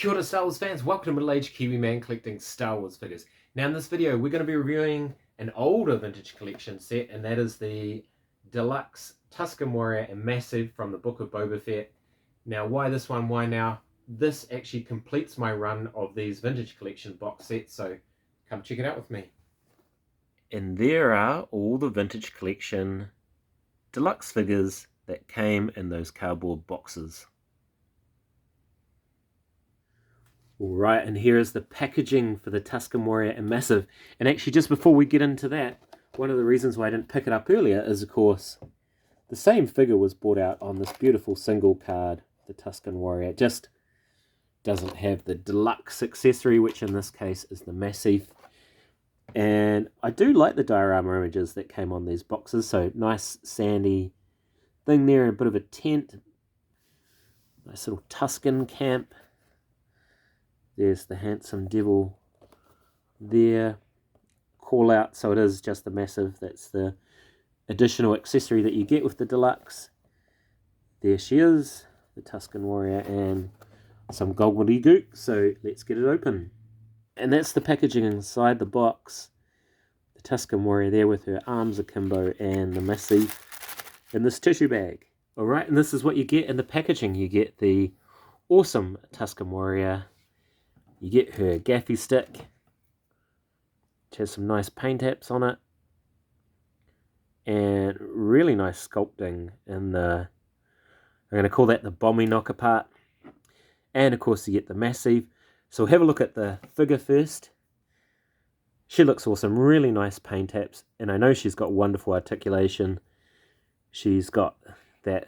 Kia ora Star Wars fans, welcome to Middle-Aged Kiwi Man collecting Star Wars figures. Now in this video we're going to be reviewing an older vintage collection set, and that is the deluxe Tusken Warrior and Massiff from the Book of Boba Fett. Now why this one, why now? This actually completes my run of these vintage collection box sets, so come check it out with me. And there are all the vintage collection deluxe figures that came in those cardboard boxes. Alright, and here is the packaging for the Tusken Warrior and Massiff. And actually, just before we get into that, one of the reasons why I didn't pick it up earlier is, of course, the same figure was brought out on this beautiful single card, the Tusken Warrior. It just doesn't have the deluxe accessory, which in this case is the Massiff. And I do like the diorama images that came on these boxes. So nice sandy thing there, a bit of a tent. Nice little Tusken camp. There's the handsome devil there. Call out, so it is just the Massiff. That's the additional accessory that you get with the deluxe. There she is, the Tusken Warrior, and some gobbledygook. So let's get it open. And that's the packaging inside the box. The Tusken Warrior there with her arms akimbo, and the Massiff in this tissue bag. Alright, and this is what you get in the packaging. You get the awesome Tusken Warrior. You get her gaffy stick, which has some nice paint apps on it, and really nice sculpting in the, I'm going to call that the bomby knocker part. And of course you get the Massiff. So we'll have a look at the figure first. She looks awesome, really nice paint apps, and I know she's got wonderful articulation. She's got that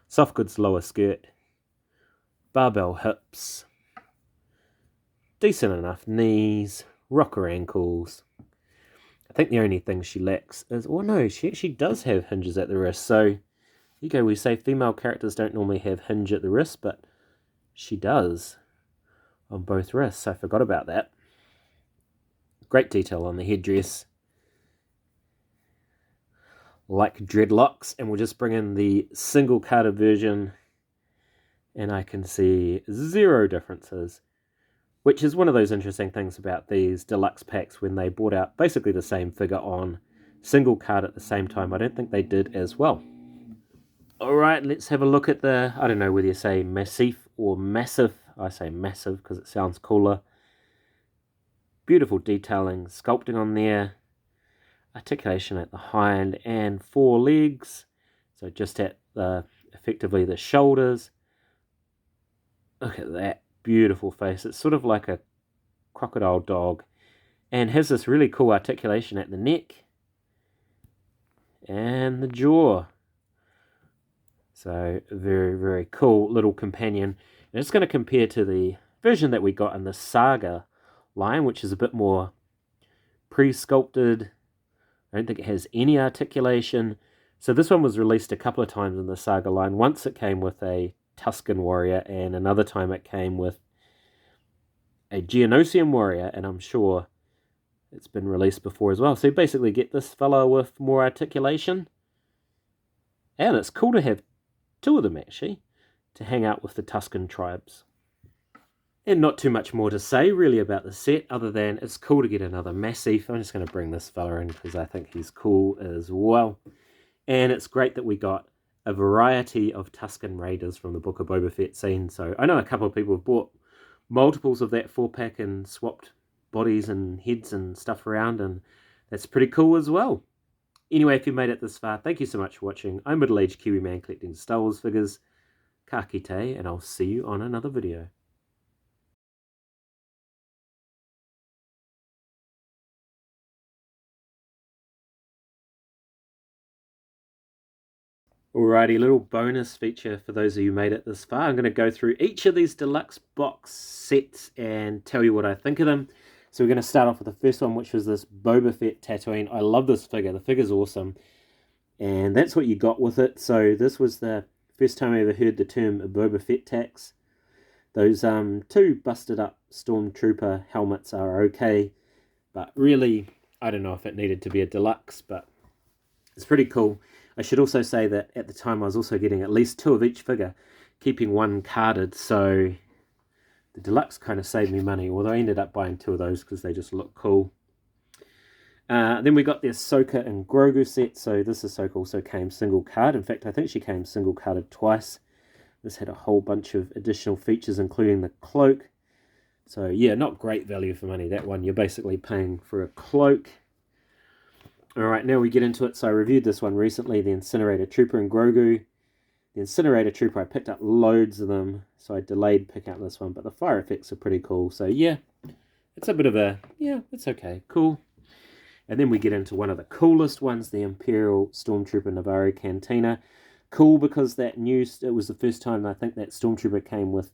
soft goods lower skirt, barbell hips, decent enough knees, rocker ankles. I think the only thing she lacks is, oh no, she actually does have hinges at the wrist. So here you go, we say female characters don't normally have hinge at the wrist, but she does on both wrists. I forgot about that. Great detail on the headdress. Like dreadlocks, and we'll just bring in the single carded version, and I can see zero differences. Which is one of those interesting things about these deluxe packs when they brought out basically the same figure on single card at the same time. I don't think they did as well. Alright, let's have a look at the, I don't know whether you say Massiff or Massiff. I say Massiff because it sounds cooler. Beautiful detailing, sculpting on there. Articulation at the hind and forelegs. So just at the, effectively the shoulders. Look at that. Beautiful face. It's sort of like a crocodile dog, and has this really cool articulation at the neck and the jaw. So very, very cool little companion. And it's going to compare to the version that we got in the Saga line, which is a bit more pre-sculpted. I don't think it has any articulation. So this one was released a couple of times in the Saga line. Once it came with a Tusken Warrior, and another time it came with a Geonosian Warrior, and I'm sure it's been released before as well. So you basically get this fella with more articulation, and it's cool to have two of them actually to hang out with the Tusken tribes. And not too much more to say really about the set, other than it's cool to get another Massiff. I'm just going to bring this fella in because I think he's cool as well. And it's great that we got a variety of Tusken Raiders from the Book of Boba Fett scene. So I know a couple of people have bought multiples of that 4-pack and swapped bodies and heads and stuff around, and that's pretty cool as well. Anyway, if you made it this far, thank you so much for watching. I'm Middle-Aged Kiwi Man collecting Star Wars figures. Ka kite, and I'll see you on another video. Alrighty, little bonus feature for those of you who made it this far. I'm going to go through each of these deluxe box sets and tell you what I think of them. So we're going to start off with the first one, which was this Boba Fett Tatooine. I love this figure. The figure's awesome. And that's what you got with it. So this was the first time I ever heard the term Boba Fett tax. Those two busted up Stormtrooper helmets are okay. But really, I don't know if it needed to be a deluxe, but it's pretty cool. I should also say that at the time I was also getting at least two of each figure, keeping one carded, so The deluxe kind of saved me money, although I ended up buying 2 of those because they just look cool. Then we got the Ahsoka and Grogu set. So this Ahsoka also came single card. In fact, I think she came single carded twice. This had a whole bunch of additional features, including the cloak. So yeah, not great value for money, that one. You're basically paying for a cloak. Alright, now we get into it. So I reviewed this one recently, the Incinerator Trooper and Grogu. The Incinerator Trooper, I picked up loads of them, so I delayed picking up this one, but the fire effects are pretty cool. So yeah, it's a bit of a, yeah, it's okay, cool. And then we get into one of the coolest ones, the Imperial Stormtrooper Navarro Cantina. Cool because that news, it was the first time I think that Stormtrooper came with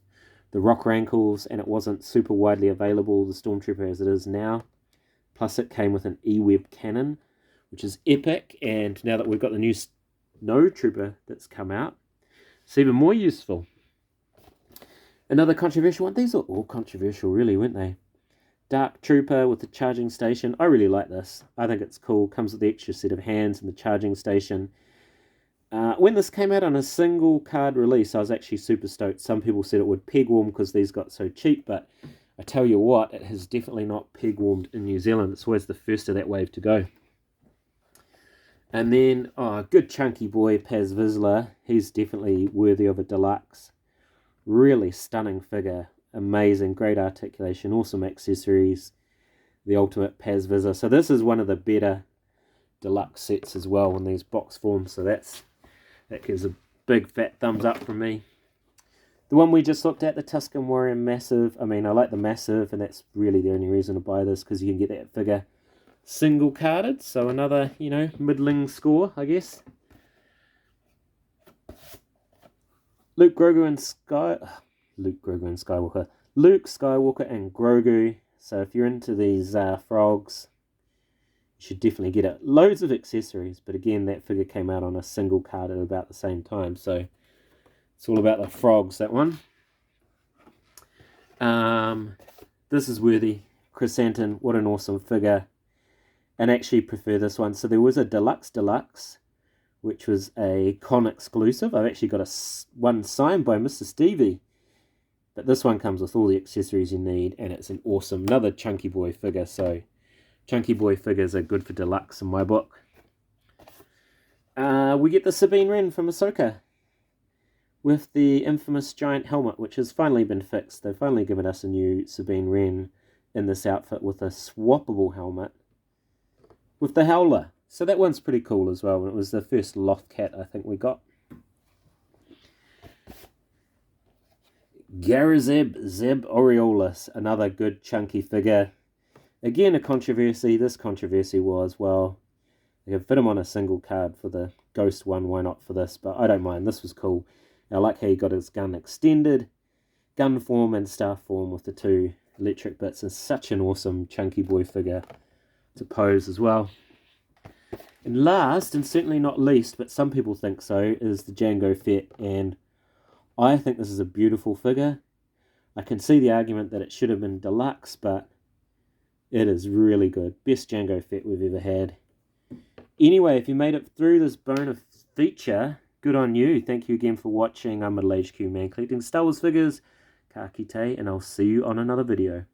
the rocker ankles, and it wasn't super widely available, the Stormtrooper as it is now. Plus it came with an E-Web cannon, which is epic, and now that we've got the new Snow Trooper that's come out, it's even more useful. Another controversial one. These are all controversial really, weren't they? Dark Trooper with the charging station. I really like this. I think it's cool. Comes with the extra set of hands and the charging station. When this came out on a single card release, I was actually super stoked. Some people said it would peg warm because these got so cheap, but I tell you what, it has definitely not peg warmed in New Zealand. It's always the first of that wave to go. And then, good chunky boy, Paz Vizsla. He's definitely worthy of a deluxe. Really stunning figure. Amazing, great articulation, awesome accessories. The ultimate Paz Vizsla. So this is one of the better deluxe sets as well in these box forms. So that gives a big fat thumbs up from me. The one we just looked at, the Tusken Warrior Massiff. I mean, I like the Massiff, and that's really the only reason to buy this, because you can get that figure single carded. So another, you know, middling score, I guess. Luke Skywalker and Grogu. So if you're into these frogs, you should definitely get it. Loads of accessories, but again, that figure came out on a single card at about the same time, so it's all about the frogs, that one. This is worthy. Chrysanthemum, what an awesome figure. And actually prefer this one. So there was a deluxe, which was a con exclusive. I've actually got one signed by Mr. Stevie. But this one comes with all the accessories you need, and it's an awesome, another chunky boy figure. So chunky boy figures are good for deluxe in my book. We get the Sabine Wren from Ahsoka with the infamous giant helmet, which has finally been fixed. They've finally given us a new Sabine Wren in this outfit with a swappable helmet with the Howler. So that one's pretty cool as well. It was the first Loth Cat I think we got. Zeb Aureolus, another good chunky figure. Again, a controversy. This controversy was, well, they could fit him on a single card for the Ghost one. Why not for this? But I don't mind. This was cool. I like how he got his gun extended, gun form and staff form with the 2 electric bits. And such an awesome chunky boy figure to pose as well. And last, and certainly not least, but some people think so, is the Jango Fett. And I think this is a beautiful figure. I can see the argument that it should have been deluxe, but it is really good. Best Jango Fett we've ever had. Anyway, if you made it through this bonus feature, good on you. Thank you again for watching. I'm Middle Aged Q Man collecting Star Wars figures. Ka kite, and I'll see you on another video.